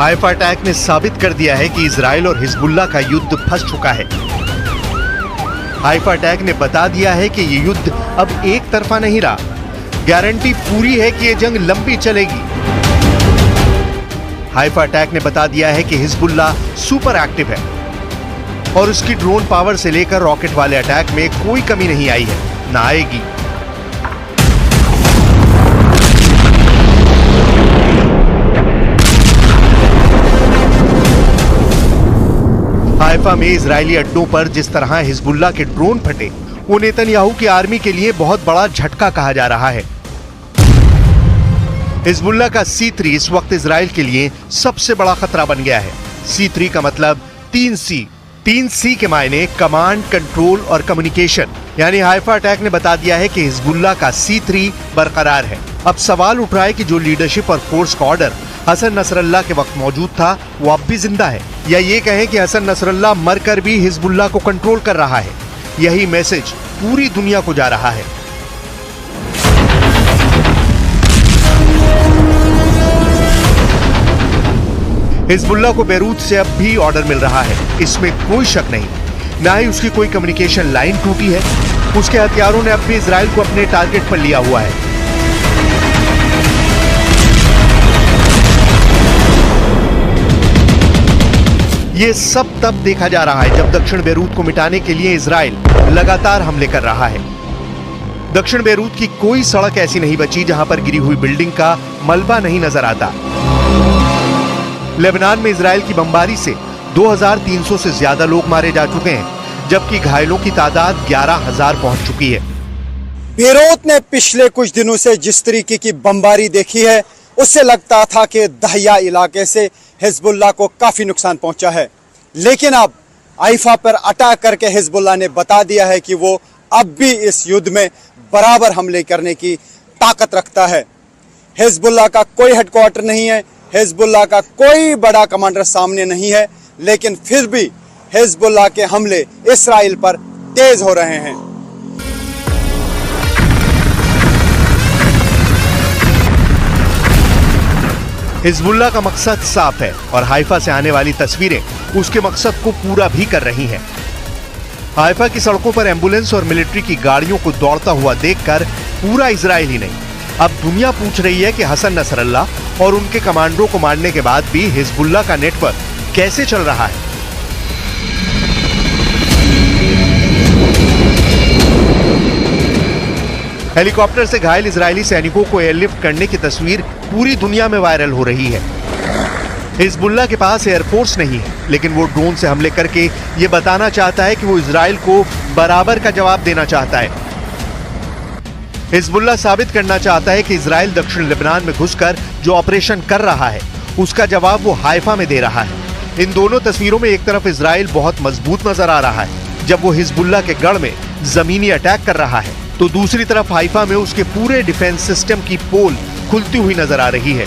Haifa attack ने साबित कर दिया है कि इजराइल और हिजबुल्लाह का युद्ध फंस चुका है। हाइफा अटैक ने बता दिया है कि ये युद्ध अब एक तरफा नहीं रहा। गारंटी पूरी है कि ये जंग लंबी चलेगी। हाइफा अटैक ने बता दिया है कि हिजबुल्लाह सुपर एक्टिव है और उसकी ड्रोन पावर से लेकर रॉकेट वाले अटैक में कोई कमी नहीं आई है, ना आएगी। हाइफा में इजरायली अड्डों पर जिस तरह हिजबुल्लाह के ड्रोन फटे, वो नेतन्याहू की आर्मी के लिए बहुत बड़ा झटका कहा जा रहा है। हिजबुल्लाह का C3 इस वक्त इजराइल के लिए सबसे बड़ा खतरा बन गया है। C3 का मतलब 3C। 3C के मायने कमांड, कंट्रोल और कम्युनिकेशन। यानी हाइफा अटैक ने बता दिया है कि हिजबुल्लाह का C3 बरकरार है। अब सवाल उठ रहा है कि जो लीडरशिप और फोर्स का ऑर्डर हसन नसरल्लाह के वक्त मौजूद था, वो अब भी जिंदा है, या ये कहें कि हसन नसरल्लाह मरकर भी हिजबुल्लाह को कंट्रोल कर रहा है। यही मैसेज पूरी दुनिया को जा रहा है। हिजबुल्लाह को बैरूत से अब भी ऑर्डर मिल रहा है, इसमें कोई शक नहीं। ना ही उसकी कोई कम्युनिकेशन लाइन टूटी है। उसके हथियारों ने अब भी इजराइल को अपने टारगेट पर लिया हुआ है। ये सब तब देखा जा रहा है जब दक्षिण बैरूत को मिटाने के लिए इजराइल लगातार हमले कर रहा है। दक्षिण बैरूत की कोई सड़क ऐसी नहीं बची जहां पर गिरी हुई बिल्डिंग का मलबा नहीं नजर आता। लेबनान में इजराइल की बमबारी से 2300 से ज्यादा लोग मारे जा चुके हैं, जबकि घायलों की तादाद 11,000 पहुंच चुकी है। बैरूत ने पिछले कुछ दिनों से जिस तरीके की बमबारी देखी है, उससे लगता था कि दहिया इलाके से हिजबुल्लाह को काफी नुकसान पहुंचा है। लेकिन अब हाइफा पर अटैक करके हिजबुल्लाह ने बता दिया है कि वो अब भी इस युद्ध में बराबर हमले करने की ताकत रखता है। हिजबुल्लाह का कोई हेडक्वार्टर नहीं है, हिजबुल्लाह का कोई बड़ा कमांडर सामने नहीं है, लेकिन फिर भी हिजबुल्लाह के हमले इस्राइल पर तेज हो रहे हैं। हिजबुल्लाह का मकसद साफ है और हाइफा से आने वाली तस्वीरें उसके मकसद को पूरा भी कर रही हैं। हाइफा की सड़कों पर एम्बुलेंस और मिलिट्री की गाड़ियों को दौड़ता हुआ देखकर पूरा इजराइल ही नहीं, अब दुनिया पूछ रही है कि हसन नसरल्लाह और उनके कमांडरों को मारने के बाद भी हिजबुल्लाह का नेटवर्क कैसे चल रहा है। हेलीकॉप्टर से घायल इजरायली सैनिकों को एयरलिफ्ट करने की तस्वीर पूरी दुनिया में वायरल हो रही है। हिजबुल्लाह के पास एयरफोर्स नहीं है, लेकिन वो ड्रोन से हमले करके ये बताना चाहता है कि वो इजराइल को बराबर का जवाब देना चाहता है। हिजबुल्लाह साबित करना चाहता है कि इजराइल दक्षिण लेबनान में घुसकर जो ऑपरेशन कर रहा है, उसका जवाब वो हाइफा में दे रहा है। इन दोनों तस्वीरों में एक तरफ इजराइल बहुत मजबूत नजर आ रहा है जब वो हिजबुल्लाह के गढ़ में जमीनी अटैक कर रहा है, तो दूसरी तरफ हाइफा में उसके पूरे डिफेंस सिस्टम की पोल खुलती हुई नजर आ रही है।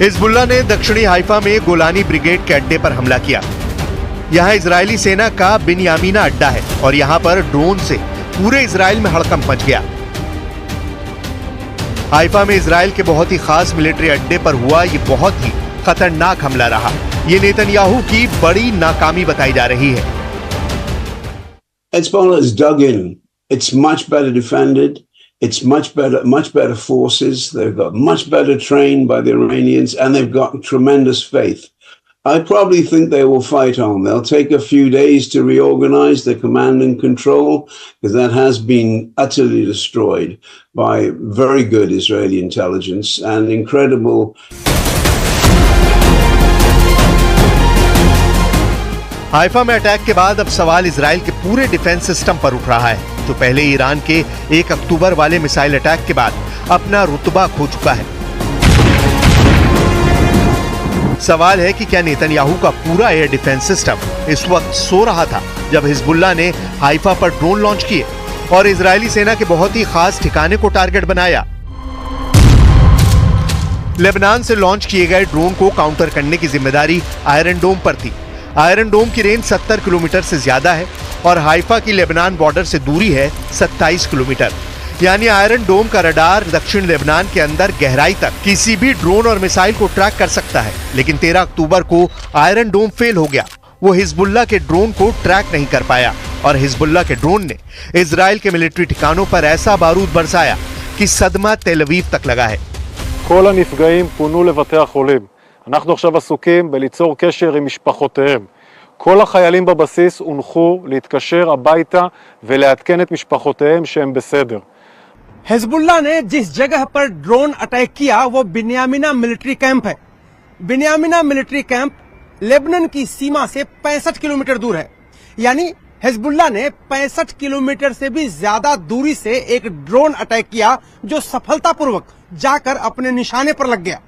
हिजबुल्लाह ने दक्षिणी हाइफा में गोलानी ब्रिगेड के अड्डे पर हमला किया। यहाँ इजरायली सेना का बिनयामीना अड्डा है और यहाँ पर ड्रोन से पूरे इजराइल में हड़कंप मच गया। हाइफा में इजराइल के बहुत ही खास मिलिट्री अड्डे पर हुआ ये बहुत ही खतरनाक हमला रहा। ये नेतन्याहू की बड़ी नाकामी बताई जा रही है। Hezbollah is dug in. It's much better defended. It's much better forces. They've got much better trained by the Iranians, and they've got tremendous faith. I probably think they will fight on. They'll take a few days to reorganize the command and control, because that has been utterly destroyed by very good Israeli intelligence and incredible. Haifa में attack के बाद अब सवाल Israel के पूरे defence system पर उठ रहा है, जो पहले ईरान के 1 अक्टूबर वाले मिसाइल अटैक के बाद अपना रुतबा खो चुका है। सवाल है कि क्या नेतन्याहू का पूरा एयर डिफेंस सिस्टम इस वक्त सो रहा था जब हिजबुल्लाह ने हाइफा पर ड्रोन लॉन्च किए और इजरायली सेना के बहुत ही खास ठिकाने को टारगेट बनाया। लेबनान से लॉन्च किए गए ड्रोन को काउंटर करने की जिम्मेदारी आयरन डोम पर थी। आयरन डोम की रेंज 70 किलोमीटर से ज्यादा है और हाइफा की लेबनान बॉर्डर से दूरी है 27 किलोमीटर। यानी आयरन डोम का रडार दक्षिण लेबनान के अंदर गहराई तक किसी भी ड्रोन और मिसाइल को ट्रैक कर सकता है। लेकिन 13 अक्टूबर को आयरन डोम फेल हो गया। वो हिजबुल्लाह के ड्रोन को ट्रैक नहीं कर पाया और हिजबुल्लाह के ड्रोन ने इजराइल के मिलिट्री ठिकानों पर ऐसा बारूद बरसाया कि सदमा तेल अवीव तक लगा है। כל הנפגעים פונו לבתי החולים. אנחנו עכשיו עסוקים בליצור קשר עם משפחותיהם. כל החיילים בבסיס הונחו להתקשר הביתה ולעדכן את משפחותיהם שהם בסדר. हिजबुल्लाह ने जिस जगह पर ड्रोन अटैक किया वो बिन्यामिना मिलिट्री कैंप है। बिन्यामिना मिलिट्री कैंप लेबनान की सीमा से 65 किलोमीटर दूर है। यानी हिजबुल्लाह ने 65 किलोमीटर से भी ज्यादा दूरी से एक ड्रोन अटैक किया जो सफलतापूर्वक जाकर अपने निशाने पर लग गया।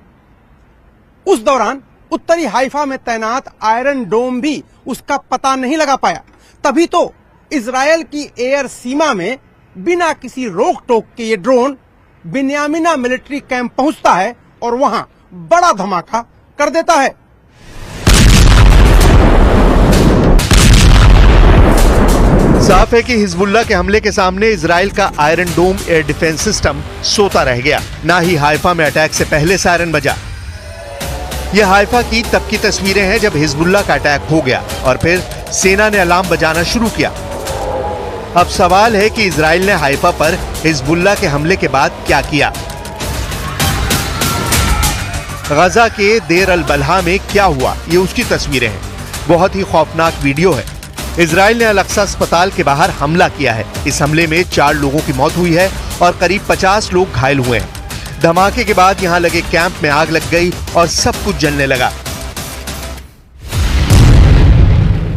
उस दौरान उत्तरी हाइफा में तैनात आयरन डोम भी उसका पता नहीं लगा पाया। तभी तो इजरायल की एयर सीमा में बिना किसी रोक टोक के ये ड्रोन बिन्यामिना मिलिट्री कैंप पहुंचता है और वहां बड़ा धमाका कर देता है। साफ है कि हिजबुल्लाह के हमले के सामने इजराइल का आयरन डोम एयर डिफेंस सिस्टम सोता रह गया। ना ही हाइफा में अटैक से पहले सायरन बजा। यह हाइफा की तब की तस्वीरें हैं जब हिजबुल्लाह का अटैक हो गया और फिर सेना ने अलार्म बजाना शुरू किया। अब सवाल है कि इजराइल ने हाइफा पर हिजबुल्लाह के हमले के बाद क्या किया। गजा के देर अल बलहा में क्या हुआ, ये उसकी तस्वीरें हैं। बहुत ही खौफनाक वीडियो है। इजराइल ने अल-अक्सा अस्पताल के बाहर हमला किया है। इस हमले में 4 लोगों की मौत हुई है और करीब 50 लोग घायल हुए हैं। धमाके के बाद यहां लगे कैंप में आग लग गई और सब कुछ जलने लगा।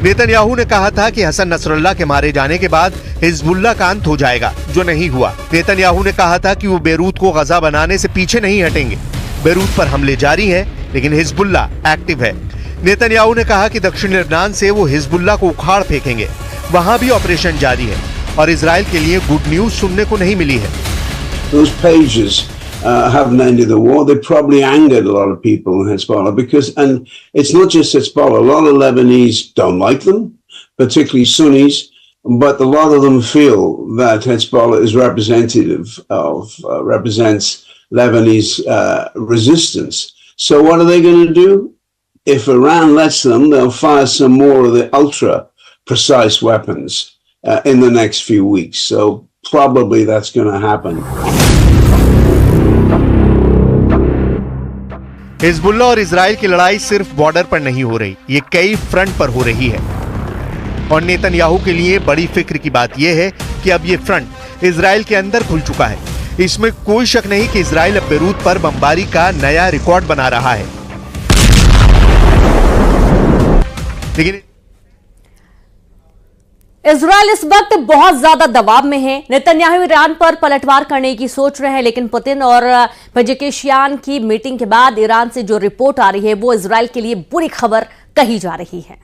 नेतन्याहू ने कहा था कि हसन नसरुल्लाह के मारे जाने के बाद हिजबुल्लाह का अंत हो जाएगा, जो नहीं हुआ। नेतन्याहू ने कहा था कि वो बेरूत को गजा बनाने से पीछे नहीं हटेंगे। बेरूत पर हमले जारी हैं, लेकिन हिजबुल्लाह एक्टिव है। नेतन्याहू ने कहा कि दक्षिण लेबनान से वो हिजबुल्लाह को उखाड़ फेंकेंगे। वहां भी ऑपरेशन जारी है और इजराइल के लिए गुड न्यूज सुनने को नहीं मिली है। Those pages haven't ended the war. They probably angered a lot of people in Hezbollah and it's not just Hezbollah. A lot of Lebanese don't like them, particularly Sunnis, but a lot of them feel that Hezbollah is represents Lebanese resistance. So what are they going to do? If Iran lets them, they'll fire some more of the ultra-precise weapons in the next few weeks. So probably that's going to happen. Hezbollah और Israel की लड़ाई सिर्फ border पर नहीं हो रही, ये कई फ्रंट पर हो रही है। और नेतन्याहू के लिए बड़ी फिक्र की बात यह है कि अब ये फ्रंट इजराइल के अंदर खुल चुका है। इसमें कोई शक नहीं कि इजराइल अब बेरूत पर बमबारी का नया रिकॉर्ड बना रहा है। लेकिन इजराइल इस वक्त बहुत ज्यादा दबाव में है। नेतन्याहू ईरान पर पलटवार करने की सोच रहे हैं, लेकिन पुतिन और पेजेशिकियान की मीटिंग के बाद ईरान से जो रिपोर्ट आ रही है वो इजराइल के लिए बुरी खबर कही जा रही है।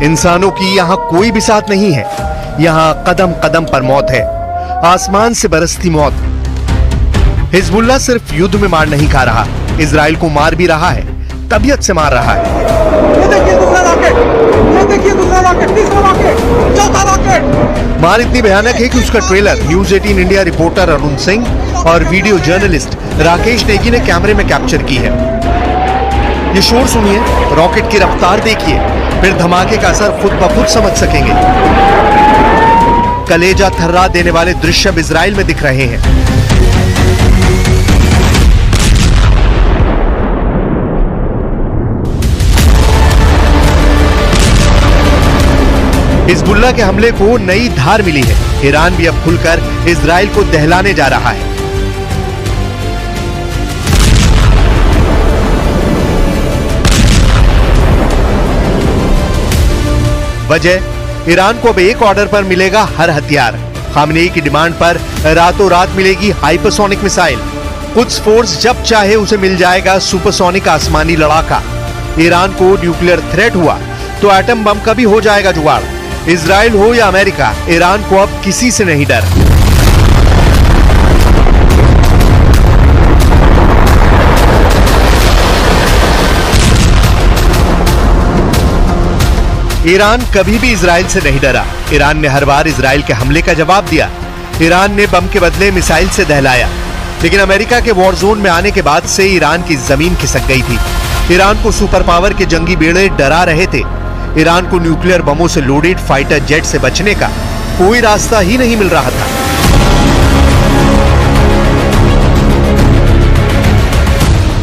इंसानों की यहां कोई भी साथ नहीं है। यहां कदम कदम पर मौत है, आसमान से बरसती मौत। हिजबुल्लाह सिर्फ युद्ध में मार नहीं खा रहा, इजराइल को मार भी रहा है, तबीयत से मार रहा है। ये देखिए दूसरा रॉकेट, ये देखिए दूसरा रॉकेट, तीसरा रॉकेट, चौथा रॉकेट। मार इतनी भयानक है कि उसका trailer news 18 India reporter Arun Singh और वीडियो जर्नलिस्ट राकेश नेगी ने कैमरे में कैप्चर की है। ये शोर सुनिए, रॉकेट की रफ्तार देखिए, फिर धमाके का असर खुद ब खुद समझ सकेंगे। कलेजा थर्रा देने वाले दृश्य अब इजराइल में दिख रहे हैं। हिजबुल्लाह के हमले को नई धार मिली है। ईरान भी अब खुलकर इजराइल को दहलाने जा रहा है। वजह ईरान को अब एक ऑर्डर पर मिलेगा हर हथियार। खामनेई की डिमांड पर रातों रात मिलेगी हाइपरसोनिक मिसाइल। कुद्स फोर्स जब चाहे उसे मिल जाएगा सुपरसोनिक आसमानी लड़ाका। ईरान को न्यूक्लियर थ्रेट हुआ तो एटम बम का भी हो जाएगा जुगाड़। इजराइल हो या अमेरिका, ईरान को अब किसी से नहीं डर। ईरान कभी भी इजराइल से नहीं डरा। ईरान ने हर बार इजराइल के हमले का जवाब दिया। ईरान ने बम के बदले मिसाइल से दहलाया। लेकिन अमेरिका के वॉर जोन में आने के बाद से ईरान की जमीन खिसक गई थी। ईरान को सुपर पावर के जंगी बेड़े डरा रहे थे। ईरान को न्यूक्लियर बमों से लोडेड फाइटर जेट से बचने का कोई रास्ता ही नहीं मिल रहा था।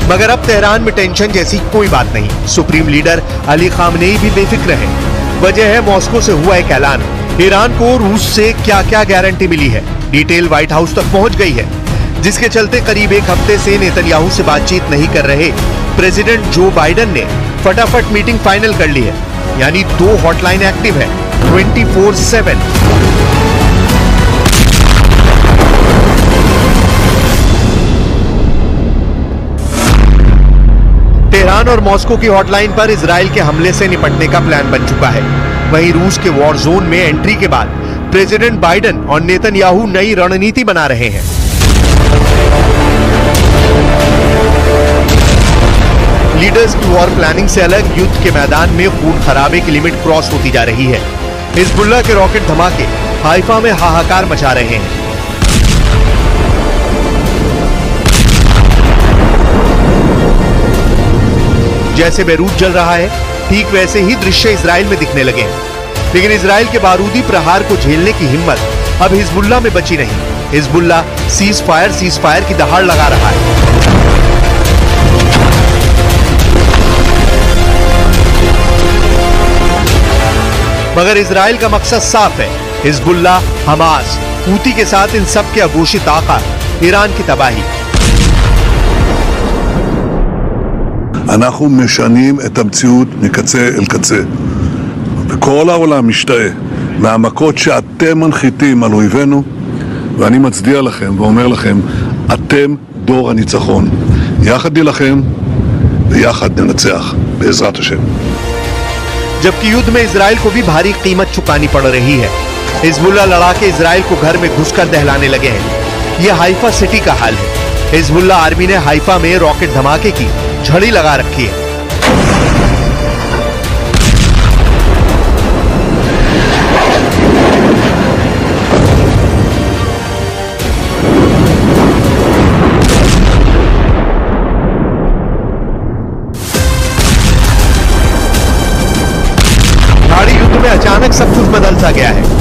मगर अब तेहरान में टेंशन जैसी कोई बात नहीं। सुप्रीम लीडर अली खामनेई भी बेफिक्र है। वजह है मॉस्को से हुआ एक ऐलान। ईरान को रूस से क्या क्या गारंटी मिली है, डिटेल व्हाइट हाउस तक पहुंच गई है, जिसके चलते करीब एक हफ्ते से नेतन्याहू से बातचीत नहीं कर रहे प्रेसिडेंट जो बाइडेन ने फटाफट मीटिंग फाइनल कर ली है। यानी 2 हॉटलाइन एक्टिव है 24/7। तेहरान और मॉस्को की हॉटलाइन पर इजराइल के हमले से निपटने का प्लान बन चुका है। वहीं रूस के वॉर जोन में एंट्री के बाद प्रेसिडेंट बाइडेन और नेतन्याहू नई रणनीति बना रहे हैं। लीडर्स की वॉर प्लानिंग से अलग युद्ध के मैदान में खून खराबे की लिमिट क्रॉस होती जा रही है। हिजबुल्लाह के रॉकेट धमाके हाइफा में हाहाकार मचा रहे हैं। जैसे बेरूत जल रहा है, ठीक वैसे ही दृश्य इजराइल में दिखने लगे हैं। लेकिन इजराइल के बारूदी प्रहार को झेलने की हिम्मत अब हिजबुल्लाह में बची नहीं। हिजबुल्लाह सीज फायर की दहाड़ लगा रहा है। मगर इजराइल का मकसद साफ है। हिजबुल्लाह, हमास, हूती के साथ इन सब के अघोषित आका ईरान की तबाही। אנחנו משנים את המציאות מקצה אל קצה. וכל העולם משתאה מהמכות שאתם מנחיתים על אויבינו, ואני מצדיע לכם ואומר לכם, אתם דור הניצחון. יחד נילחם ויחד ננצח, בעזרת השם. जबकि युद्ध में इजराइल को भी भारी कीमत चुकानी पड़ रही है। हिजबुल्लाह लड़ाके इजराइल को घर में घुसकर दहलाने लगे हैं। यह हाइफा सिटी का हाल है। हिजबुल्लाह आर्मी ने हाइफा में रॉकेट धमाके की झड़ी लगा रखी है। भारी युद्ध में अचानक सब कुछ बदल सा गया है।